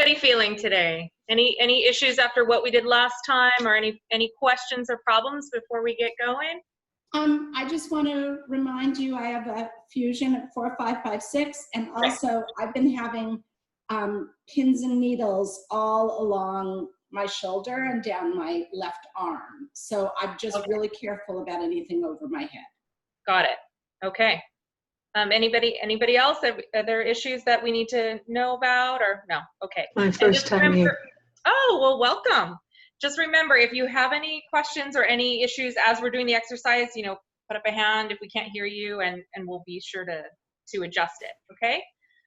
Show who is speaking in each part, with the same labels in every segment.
Speaker 1: everybody feeling today? Any issues after what we did last time, or any questions or problems before we get going?
Speaker 2: I just want to remind you, I have a fusion at 4556, and also I've been having pins and needles all along my shoulder and down my left arm. So I'm just really careful about anything over my head.
Speaker 1: Got it. Okay. Anybody else? Are there issues that we need to know about, or no? Okay.
Speaker 3: My first time here.
Speaker 1: Oh, well, welcome. Just remember, if you have any questions or any issues as we're doing the exercise, you know, put up a hand if we can't hear you, and we'll be sure to adjust it, okay?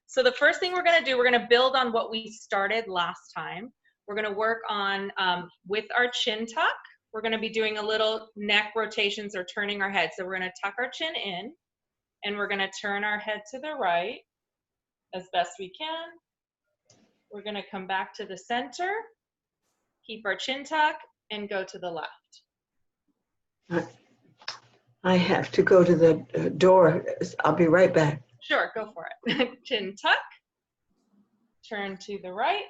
Speaker 1: So the first thing we're gonna do, we're gonna build on what we started last time. We're gonna work on, with our chin tuck, we're gonna be doing a little neck rotations or turning our head. So we're gonna tuck our chin in, and we're gonna turn our head to the right as best we can. We're gonna come back to the center, keep our chin tuck, and go to the left.
Speaker 3: I have to go to the door. I'll be right back.
Speaker 1: Sure, go for it. Chin tuck, turn to the right.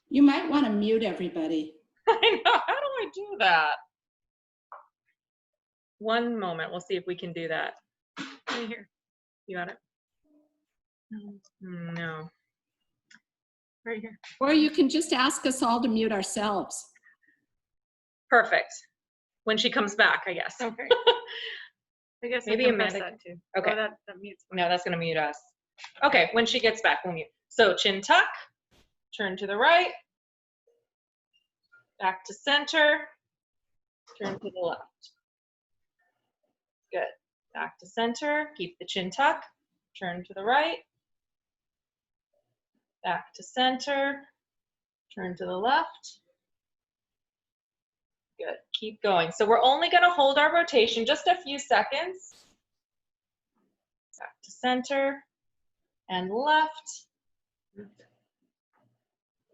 Speaker 2: You might want to mute everybody.
Speaker 1: I know, how do I do that? One moment, we'll see if we can do that. Right here, you got it? No. Right here.
Speaker 2: Or you can just ask us all to mute ourselves.
Speaker 1: Perfect. When she comes back, I guess.
Speaker 4: Okay. I guess
Speaker 1: Maybe
Speaker 4: I can
Speaker 1: Amanda.
Speaker 4: press that too.
Speaker 1: Okay.
Speaker 4: Oh, that mutes.
Speaker 1: No, that's gonna mute us. Okay, when she gets back, we'll mute. So chin tuck, turn to the right, back to center, turn to the left. Good. Back to center, keep the chin tuck, turn to the right, back to center, turn to the left. Good, keep going. So we're only gonna hold our rotation just a few seconds. Back to center and left.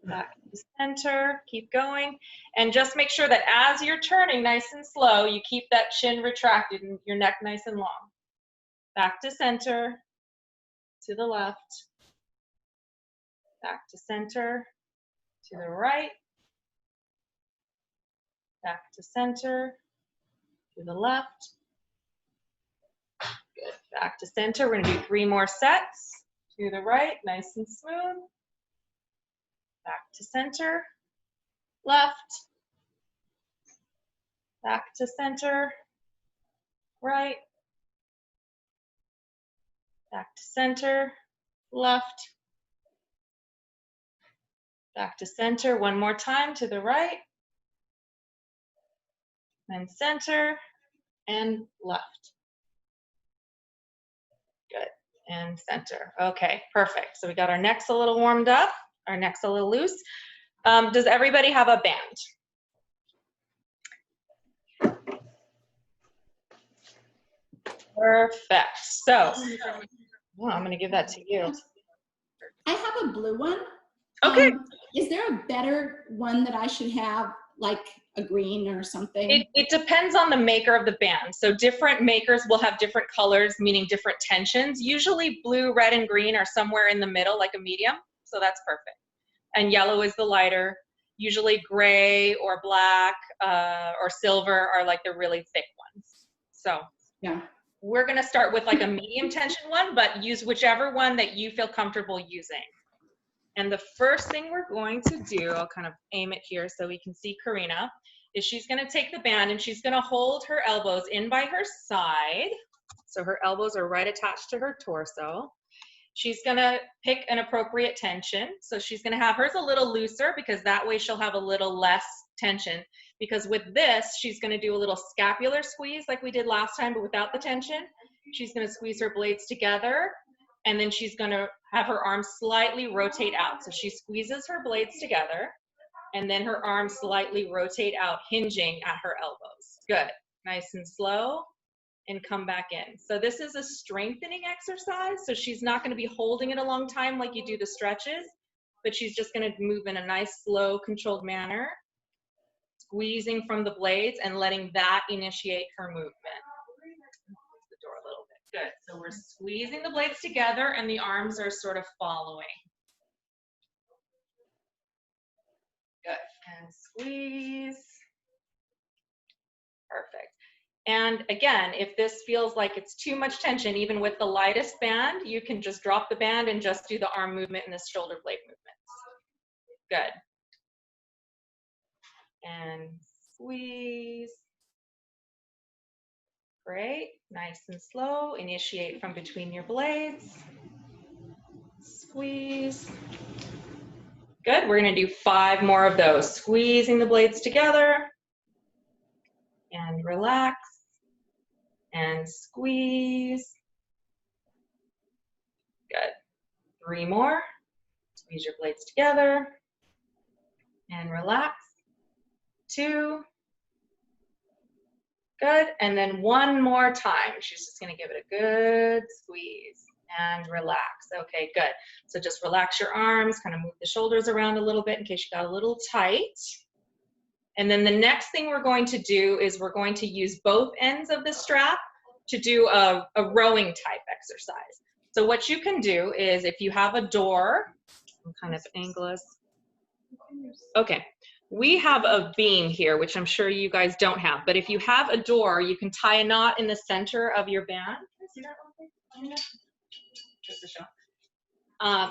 Speaker 1: Back to center, keep going. And just make sure that as you're turning nice and slow, you keep that chin retracted and your neck nice and long. Back to center, to the left, back to center, to the right, back to center, to the left. Good, back to center. We're gonna do 3 more sets. To the right, nice and smooth. Back to center, left, back to center, right, back to center, left, back to center. One more time, to the right, and center, and left. Good, and center. Okay, perfect. So we got our necks a little warmed up, our necks a little loose. Does everybody have a band? Perfect. So, well, I'm going to give that to you.
Speaker 2: I have a blue one.
Speaker 1: Okay.
Speaker 2: Is there a better one that I should have, like a green or something?
Speaker 1: It depends on the maker of the band. So different makers will have different colors, meaning different tensions. Usually blue, red, and green are somewhere in the middle, like a medium. So that's perfect. And yellow is the lighter. Usually gray or black or silver are like the really thick ones. So
Speaker 2: yeah,
Speaker 1: we're going to start with like a medium tension one, but use whichever one that you feel comfortable using. And the first thing we're going to do, I'll kind of aim it here so we can see Karina, is she's going to take the band and she's going to hold her elbows in by her side. So her elbows are right attached to her torso. She's going to pick an appropriate tension. So she's going to have hers a little looser because that way she'll have a little less tension. Because with this, she's going to do a little scapular squeeze like we did last time, but without the tension. She's going to squeeze her blades together, and then she's going to have her arms slightly rotate out. So she squeezes her blades together, and then her arms slightly rotate out, hinging at her elbows. Good. Nice and slow. And come back in. So this is a strengthening exercise. So she's not going to be holding it a long time like you do the stretches, but she's just going to move in a nice, slow, controlled manner, squeezing from the blades and letting that initiate her movement. Close the door a little bit. Good. So we're squeezing the blades together and the arms are sort of following. And squeeze. Perfect. And again, if this feels like it's too much tension, even with the lightest band, you can just drop the band and just do the arm movement and the shoulder blade movements. Good. And squeeze. Great. Nice and slow. Initiate from between your blades. Squeeze. Good. We're going to do 5 more of those. Squeezing the blades together. And relax. And squeeze. Good. 3 more. Squeeze your blades together. And relax. 2. Good. And then 1 more time. She's just going to give it a good squeeze and relax. Okay, good. So just relax your arms, kind of move the shoulders around a little bit in case you got a little tight. And then the next thing we're going to do is we're going to use both ends of the strap to do a rowing type exercise. So what you can do is if you have a door, I'm kind of angled. Okay. We have a beam here, which I'm sure you guys don't have, but if you have a door, you can tie a knot in the center of your band. Can I see that real quick? Just to show.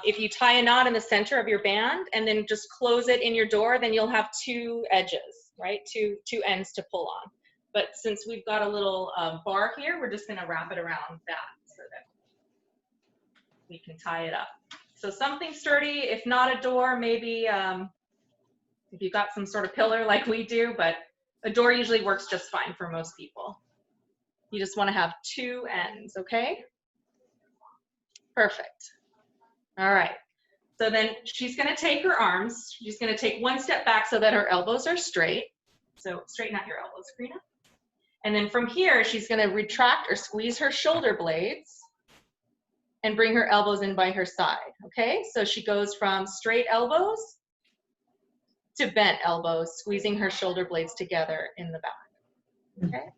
Speaker 1: If you tie a knot in the center of your band and then just close it in your door, then you'll have 2 edges, right? Two ends to pull on. But since we've got a little bar here, we're just gonna wrap it around that so that we can tie it up. So something sturdy, if not a door, maybe if you've got some sort of pillar like we do, but a door usually works just fine for most people. You just want to have 2 ends, okay? Perfect. All right. So then she's going to take her arms. She's going to take 1 step back so that her elbows are straight. So straighten out your elbows, Karina. And then from here, she's going to retract or squeeze her shoulder blades and bring her elbows in by her side, okay? So she goes from straight elbows to bent elbows, squeezing her shoulder blades together in the back. Okay.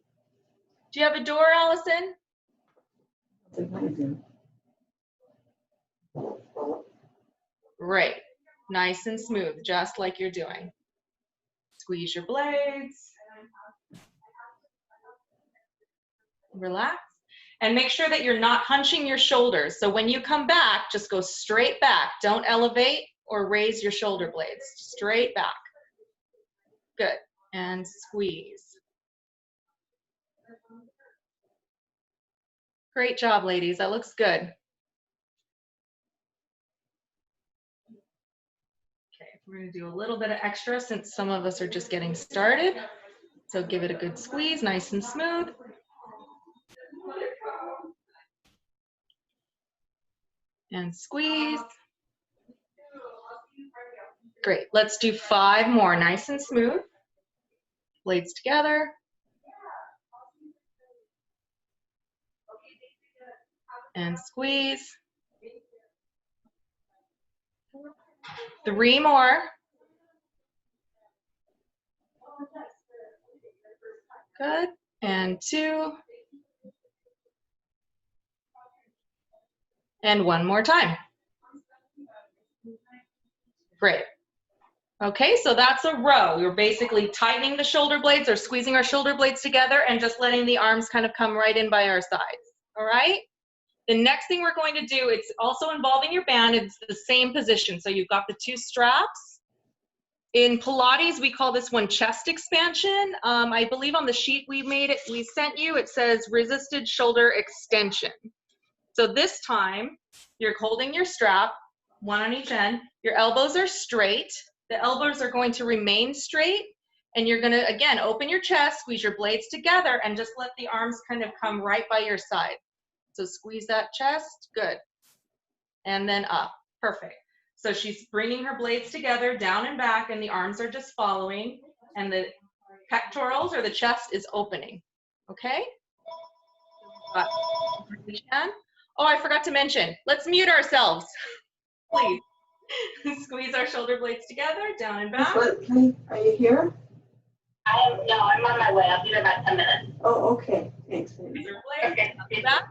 Speaker 1: Do you have a door, Allison? Great. Nice and smooth, just like you're doing. Squeeze your blades. Relax. And make sure that you're not hunching your shoulders. So when you come back, just go straight back. Don't elevate or raise your shoulder blades. Straight back. Good. And squeeze. Great job, ladies. That looks good. Okay, we're going to do a little bit of extra since some of us are just getting started. So give it a good squeeze, nice and smooth. And squeeze. Great. Let's do 5 more, nice and smooth. Blades together. And squeeze. 3 more. Good. And 2. And 1 more time. Great. Okay, so that's a row. We're basically tightening the shoulder blades or squeezing our shoulder blades together and just letting the arms kind of come right in by our sides. All right? The next thing we're going to do, it's also involving your band. It's the same position. So you've got the 2 straps. In Pilates, we call this one chest expansion. I believe on the sheet we sent you, it says resisted shoulder extension. So this time, you're holding your strap, 1 on each end. Your elbows are straight. The elbows are going to remain straight. And you're going to, again, open your chest, squeeze your blades together, and just let the arms kind of come right by your side. So squeeze that chest. Good. And then up. Perfect. So she's bringing her blades together, down and back, and the arms are just following. And the pectorals or the chest is opening. Okay? Oh, I forgot to mention. Let's mute ourselves. Please. Squeeze our shoulder blades together, down and back.
Speaker 3: Are you here?
Speaker 5: No, I'm on my way. I'll be there about 10 minutes.
Speaker 3: Oh, okay. Thanks.
Speaker 5: Okay.
Speaker 1: Back.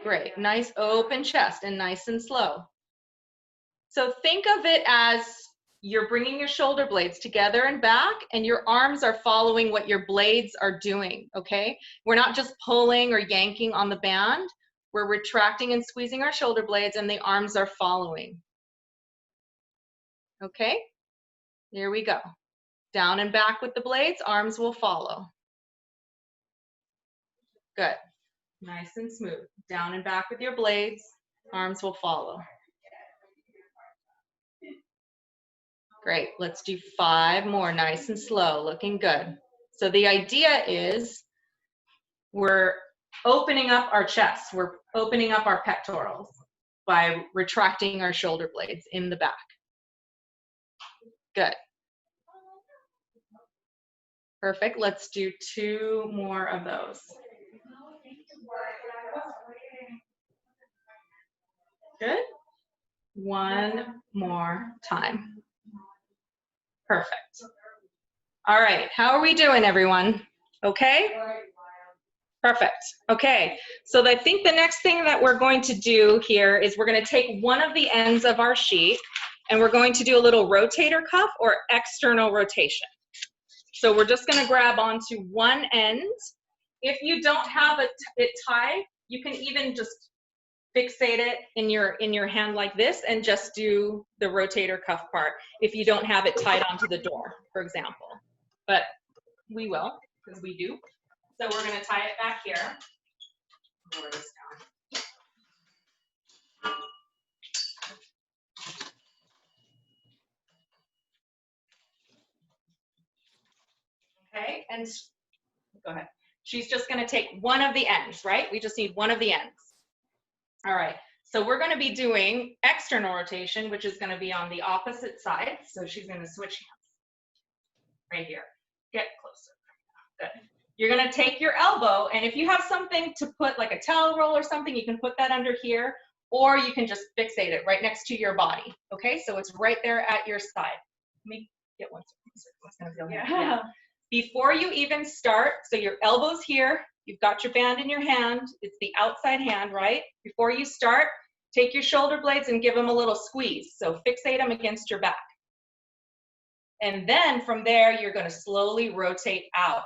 Speaker 1: Great. Nice open chest and nice and slow. So think of it as you're bringing your shoulder blades together and back, and your arms are following what your blades are doing, okay? We're not just pulling or yanking on the band. We're retracting and squeezing our shoulder blades, and the arms are following. Okay? Here we go. Down and back with the blades, arms will follow. Good. Nice and smooth. Down and back with your blades, arms will follow. Great, let's do 5 more, nice and slow, looking good. So the idea is we're opening up our chest, we're opening up our pectorals by retracting our shoulder blades in the back. Good. Perfect, let's do 2 more of those. Good. 1 more time. Perfect. All right, how are we doing, everyone? Okay? Perfect. Okay, so I think the next thing that we're going to do here is we're going to take one of the ends of our sheet and we're going to do a little rotator cuff or external rotation. So we're just going to grab onto one end. If you don't have it tied, you can even just fixate it in your hand like this and just do the rotator cuff part if you don't have it tied onto the door, for example. But we will, because we do. So we're going to tie it back here. Lower this down. Okay, and go ahead. She's just going to take one of the ends, right? We just need one of the ends. All right, so we're going to be doing external rotation, which is going to be on the opposite side. So she's going to switch hands right here. Get closer. Good. You're going to take your elbow, and if you have something to put like a towel roll or something, you can put that under here, or you can just fixate it right next to your body. Okay, so it's right there at your side. Let me get one. It's going to feel yeah. Before you even start, so your elbow's here, you've got your band in your hand, it's the outside hand, right? Before you start, take your shoulder blades and give them a little squeeze. So fixate them against your back. And then from there, you're going to slowly rotate out.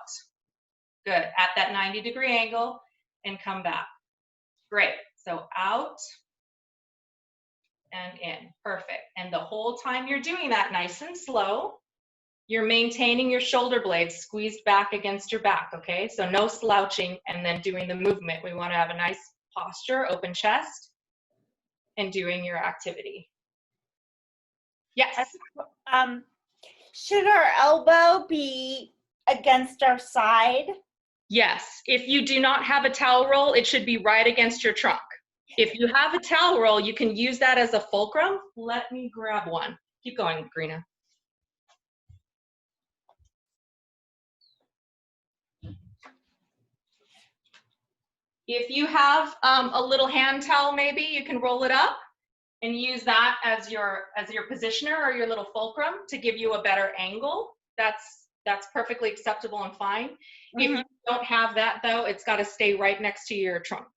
Speaker 1: Good, at that 90-degree angle, and come back. Great, so out and in, perfect. And the whole time you're doing that nice and slow, you're maintaining your shoulder blades squeezed back against your back, okay? So no slouching and then doing the movement. We want to have a nice posture, open chest, and doing your activity. Yes?
Speaker 6: Should our elbow be against our side?
Speaker 1: Yes. If you do not have a towel roll, it should be right against your trunk. If you have a towel roll, you can use that as a fulcrum. Let me grab one. Keep going, Karina. If you have a little hand towel, maybe you can roll it up and use that as your positioner or your little fulcrum to give you a better angle. That's perfectly acceptable and fine. Mm-hmm. If you don't have that though, it's got to stay right next to your trunk.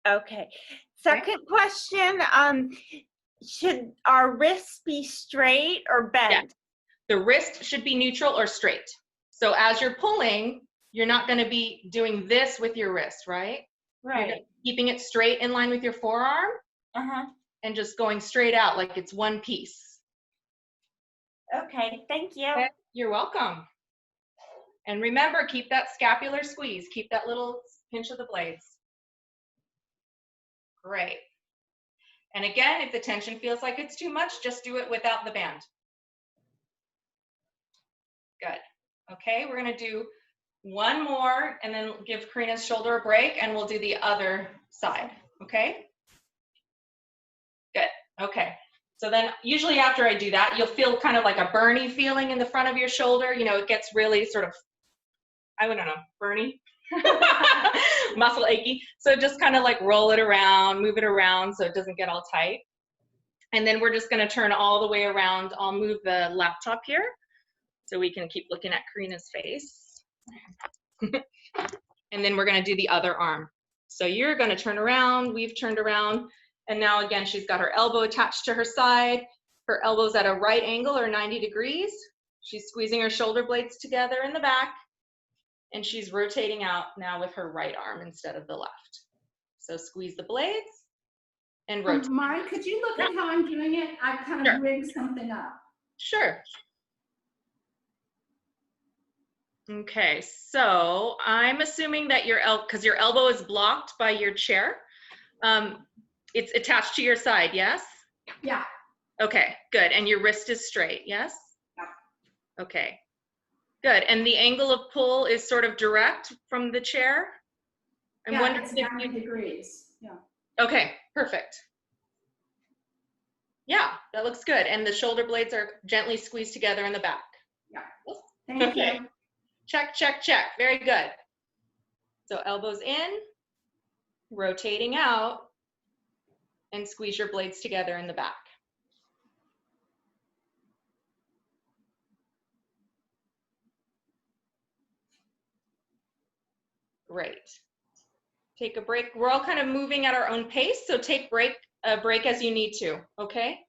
Speaker 6: Okay. Second question, should our wrists be straight or bent?
Speaker 1: Yeah. The wrist should be neutral or straight. So as you're pulling, you're not going to be doing this with your wrist, right?
Speaker 6: Right.
Speaker 1: Keeping it straight in line with your forearm.
Speaker 6: Uh-huh.
Speaker 1: And just going straight out like it's one piece.
Speaker 6: Okay, thank you.
Speaker 1: Okay. You're welcome. And remember, keep that scapular squeeze. Keep that little pinch of the blades. Great. And again, if the tension feels like it's too much, just do it without the band. Good. Okay, we're going to do one more and then give Karina's shoulder a break and we'll do the other side. Okay? Good. Okay. So then usually after I do that, you'll feel kind of like a burny feeling in the front of your shoulder. You know, it gets really sort of, I don't know, burny, muscle achy. So just kind of like roll it around, move it around so it doesn't get all tight. And then we're just going to turn all the way around. I'll move the laptop here so we can keep looking at Karina's face. And then we're going to do the other arm. So you're going to turn around, we've turned around. And now again, she's got her elbow attached to her side. Her elbows at a right angle or 90 degrees. She's squeezing her shoulder blades together in the back. And she's rotating out now with her right arm instead of the left. So squeeze the blades and rotate.
Speaker 2: Mari, could you look at how I'm doing it? I kind
Speaker 1: Sure.
Speaker 2: of rigged something up.
Speaker 1: Sure. Okay, so I'm assuming that because your elbow is blocked by your chair, it's attached to your side, yes?
Speaker 2: Yeah.
Speaker 1: Okay, good. And your wrist is straight, yes?
Speaker 2: Yeah.
Speaker 1: Okay, good. And the angle of pull is sort of direct from the chair? I'm
Speaker 2: Yeah,
Speaker 1: wondering
Speaker 2: it's
Speaker 1: if
Speaker 2: 90
Speaker 1: you,
Speaker 2: degrees. Yeah.
Speaker 1: okay, perfect. Yeah, that looks good. And the shoulder blades are gently squeezed together in the back.
Speaker 2: Thank
Speaker 1: Okay.
Speaker 2: you.
Speaker 1: Check, check, check. Very good. So elbows in, rotating out, and squeeze your blades together in the back. Great. Take a break. We're all kind of moving at our own pace, so take a break as you need to, okay?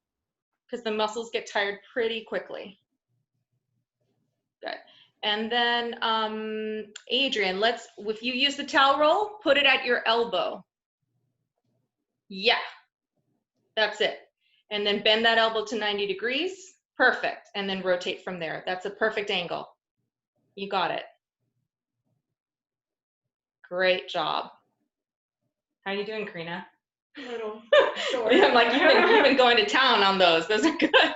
Speaker 1: Because the muscles get tired pretty quickly. Good. And then, Adrian, if you use the towel roll, put it at your elbow. Yeah, that's it. And then bend that elbow to 90 degrees. Perfect. And then rotate from there. That's a perfect angle. You got it. Great job. How are you doing, Karina?
Speaker 4: A little short.
Speaker 1: I'm like, you've been going to town on those. Those are good.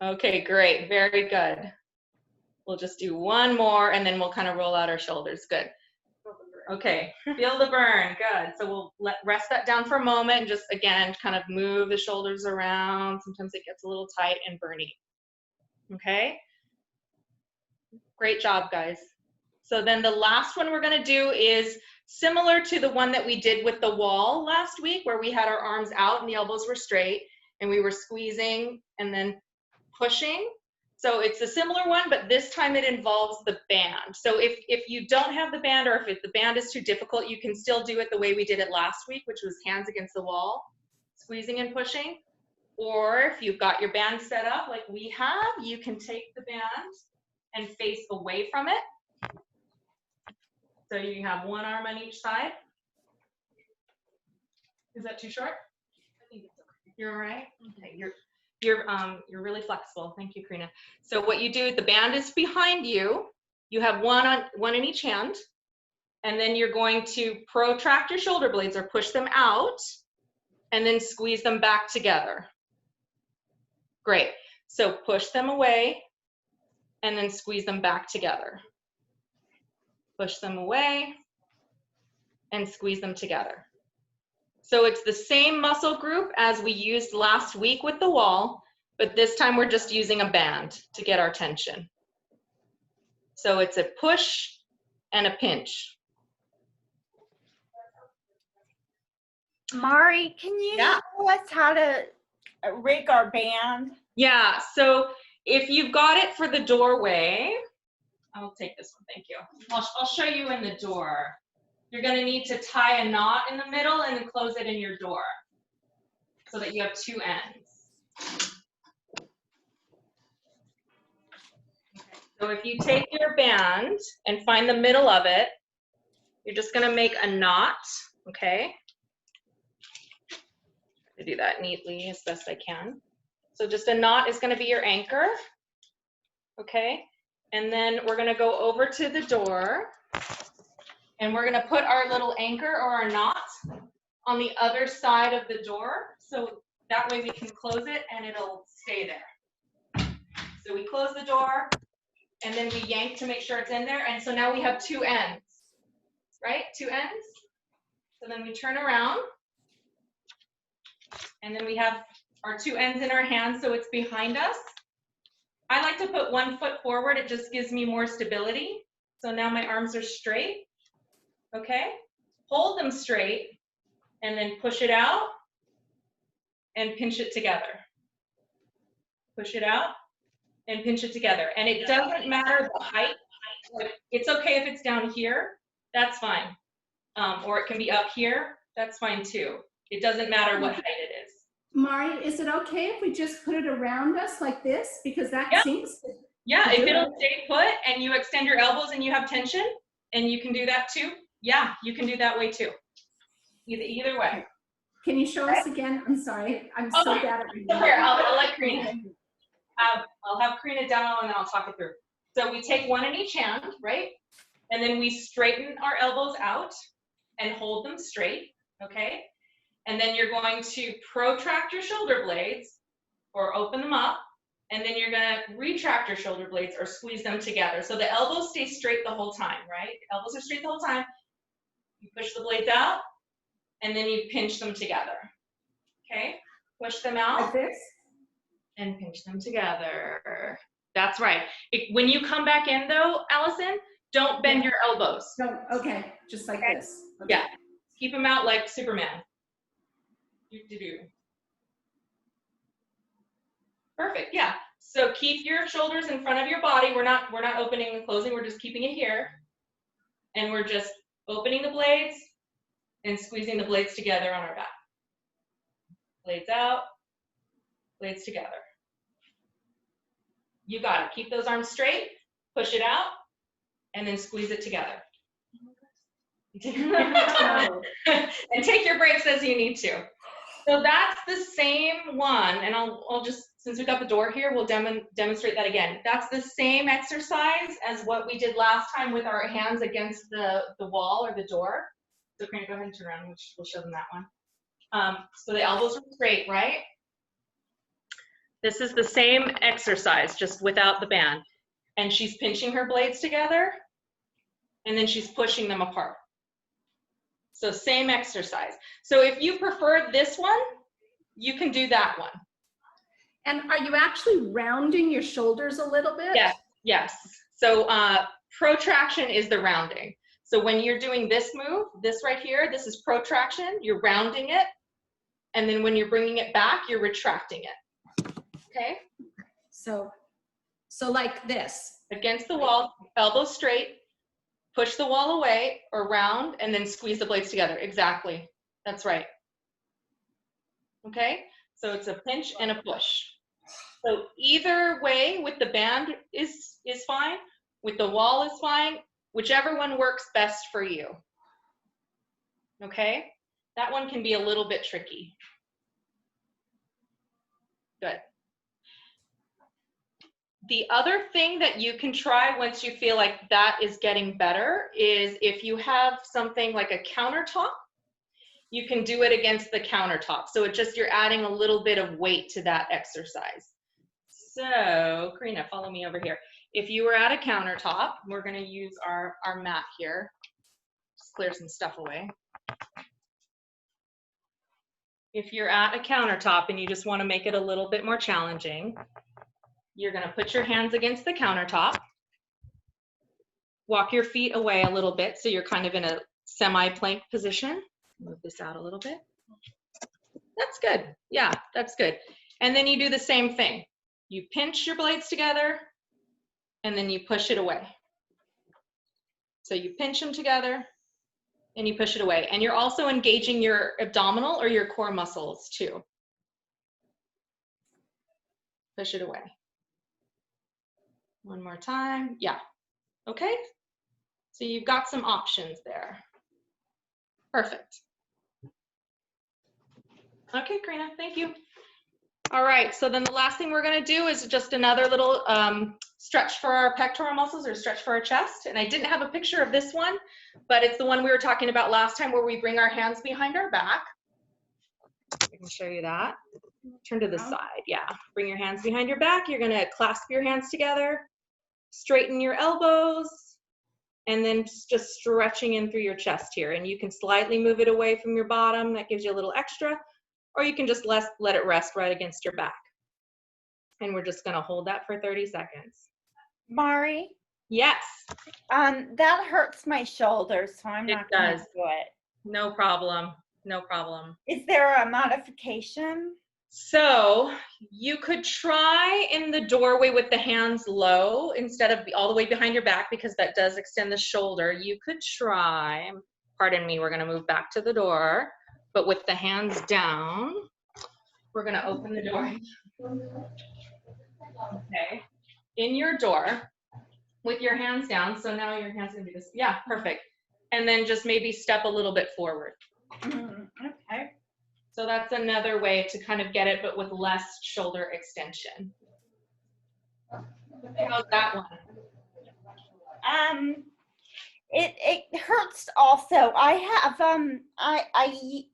Speaker 1: Okay, great. Very good. We'll just do one more and then we'll kind of roll out our shoulders. Good. Okay, feel the burn. Good. So we'll rest that down for a moment and just, again, kind of move the shoulders around. Sometimes it gets a little tight and burny. Okay? Great job, guys. So then the last one we're going to do is similar to the one that we did with the wall last week, where we had our arms out and the elbows were straight and we were squeezing and then pushing. So it's a similar one, but this time it involves the band. So if you don't have the band, or if the band is too difficult, you can still do it the way we did it last week, which was hands against the wall, squeezing and pushing. Or if you've got your band set up like we have, you can take the band and face away from it. So you have one arm on each side. Is that too short? I think it's okay. You're all right? Okay, you're really flexible. Thank you, Karina. So what you do, the band is behind you. You have one in each hand, and then you're going to protract your shoulder blades or push them out, and then squeeze them back together. Great. So push them away, and then squeeze them back together. Push them away, and squeeze them together. So it's the same muscle group as we used last week with the wall, but this time we're just using a band to get our tension. So it's a push and a pinch.
Speaker 6: Mari, can you
Speaker 1: Yeah.
Speaker 6: show us how to rig our band?
Speaker 1: Yeah, so if you've got it for the doorway, I'll take this one, thank you. I'll show you in the door. You're gonna need to tie a knot in the middle and then close it in your door so that you have two ends. Okay. So if you take your band and find the middle of it, you're just gonna make a knot, okay? I do that neatly as best I can. So just a knot is gonna be your anchor, okay? And then we're gonna go over to the door and we're gonna put our little anchor or our knot on the other side of the door. So that way we can close it and it'll stay there. So we close the door and then we yank to make sure it's in there. And so now we have two ends, right? Two ends. So then we turn around and then we have our two ends in our hands so it's behind us. I like to put 1 foot forward. It just gives me more stability. So now my arms are straight, okay? Hold them straight and then push it out and pinch it together. Push it out and pinch it together. And it doesn't matter the height. It's okay if it's down here, that's fine. Or it can be up here, that's fine too. It doesn't matter what height it is.
Speaker 2: Mari, is it okay if we just put it around us like this? Because that
Speaker 1: Yeah.
Speaker 2: seems to
Speaker 1: Yeah,
Speaker 2: do
Speaker 1: if it'll
Speaker 2: it.
Speaker 1: stay put and you extend your elbows and you have tension, and you can do that too. Yeah, you can do that way too. Either way.
Speaker 2: Can you show us again? I'm sorry. I'm so
Speaker 1: Oh,
Speaker 2: bad at
Speaker 1: Here,
Speaker 2: remembering.
Speaker 1: I'll let Karina. I'll have Karina demo and then I'll talk it through. So we take one in each hand, right? And then we straighten our elbows out and hold them straight, okay? And then you're going to protract your shoulder blades or open them up. And then you're gonna retract your shoulder blades or squeeze them together. So the elbows stay straight the whole time, right? Elbows are straight the whole time. You push the blades out and then you pinch them together, okay? Push them out.
Speaker 2: Like this?
Speaker 1: And pinch them together. That's right. When you come back in though, Allison, don't bend your elbows.
Speaker 2: No, okay, just like
Speaker 1: Okay.
Speaker 2: this. Okay.
Speaker 1: Yeah, keep them out like Superman. Do-do-do. Perfect, yeah. So keep your shoulders in front of your body. We're not opening and closing, we're just keeping it here. And we're just opening the blades and squeezing the blades together on our back. Blades out, blades together. You got it. Keep those arms straight, push it out, and then squeeze it together. And take your breaks as you need to. So that's the same one, and I'll just, since we got the door here, we'll demonstrate that again. That's the same exercise as what we did last time with our hands against the wall or the door. So Karina, go ahead and turn around, we'll show them that one. So the elbows are straight, right? This is the same exercise, just without the band. And she's pinching her blades together, and then she's pushing them apart. So same exercise. So if you prefer this one, you can do that one.
Speaker 2: And are you actually rounding your shoulders a little bit?
Speaker 1: Yes, yes. So protraction is the rounding. So when you're doing this move, this right here, this is protraction, you're rounding it. And then when you're bringing it back, you're retracting it. Okay?
Speaker 2: So like this.
Speaker 1: Against the wall, elbows straight, push the wall away or round, and then squeeze the blades together. Exactly. That's right. Okay? So it's a pinch and a push. So either way with the band is fine, with the wall is fine, whichever one works best for you. Okay? That one can be a little bit tricky. Good. The other thing that you can try once you feel like that is getting better is if you have something like a countertop, you can do it against the countertop. So it just, you're adding a little bit of weight to that exercise. So Karina, follow me over here. If you were at a countertop, we're gonna use our mat here. Just clear some stuff away. If you're at a countertop and you just wanna make it a little bit more challenging, you're gonna put your hands against the countertop, walk your feet away a little bit so you're kind of in a semi-plank position. Move this out a little bit. That's good. Yeah, that's good. And then you do the same thing. You pinch your blades together and then you push it away. So you pinch them together and you push it away. And you're also engaging your abdominal or your core muscles too. Push it away. One more time. Yeah. Okay. So you've got some options there. Perfect. Okay, Karina, thank you. All right, so then the last thing we're gonna do is just another little stretch for our pectoral muscles or stretch for our chest. And I didn't have a picture of this one, but it's the one we were talking about last time where we bring our hands behind our back. I can show you that. Turn to the side, yeah. Bring your hands behind your back. You're gonna clasp your hands together, straighten your elbows, and then just stretching in through your chest here. And you can slightly move it away from your bottom. That gives you a little extra. Or you can just let it rest right against your back. And we're just gonna hold that for 30 seconds.
Speaker 6: Mari,
Speaker 1: Yes,
Speaker 6: that hurts my shoulders, so I'm
Speaker 1: It
Speaker 6: not gonna
Speaker 1: does.
Speaker 6: do it.
Speaker 1: no problem, no problem.
Speaker 6: Is there a modification?
Speaker 1: So you could try in the doorway with the hands low instead of all the way behind your back because that does extend the shoulder. You could try, pardon me, we're gonna move back to the door, but with the hands down. We're gonna open the door. Okay. In your door, with your hands down, so now your hands gonna be this, yeah, perfect. And then just maybe step a little bit forward.
Speaker 6: Okay.
Speaker 1: So that's another way to kind of get it, but with less shoulder extension. How's that one?
Speaker 6: It hurts also. I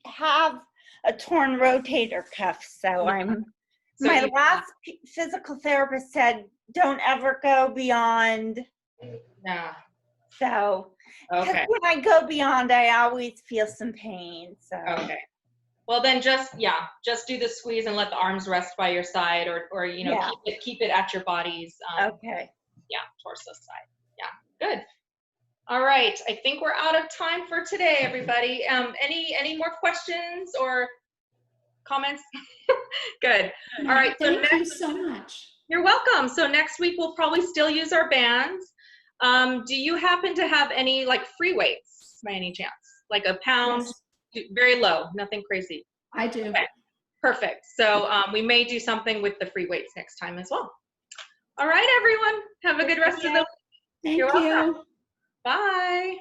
Speaker 6: have a torn rotator cuff, so
Speaker 1: So
Speaker 6: my
Speaker 1: you-
Speaker 6: last physical therapist said don't ever go beyond.
Speaker 1: Yeah,
Speaker 6: So 'cause
Speaker 1: okay,
Speaker 6: when I go beyond, I always feel some pain. So
Speaker 1: okay. Well then just do the squeeze and let the arms rest by your side, or you know,
Speaker 6: Yeah.
Speaker 1: keep it at your body's
Speaker 6: okay.
Speaker 1: torso side. Yeah, good. All right, I think we're out of time for today, everybody. Any more questions or comments? Good. All right, so
Speaker 2: Thank you so much.
Speaker 1: you're welcome. So next week we'll probably still use our bands. Do you happen to have any like free weights by any chance? Like a pound,
Speaker 2: Yes,
Speaker 1: very low, nothing crazy.
Speaker 2: I do.
Speaker 1: Okay. Perfect. So we may do something with the free weights next time as well. All right, everyone. Have a good rest of the week.
Speaker 2: Thank
Speaker 1: You're
Speaker 2: you.
Speaker 1: welcome. Bye.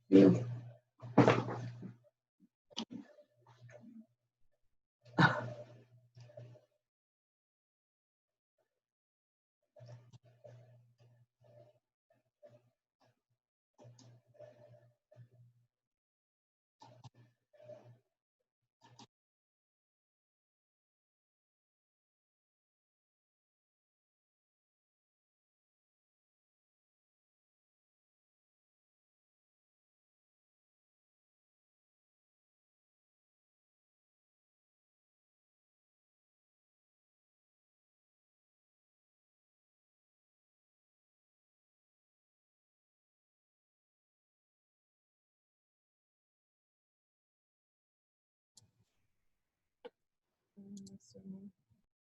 Speaker 3: You.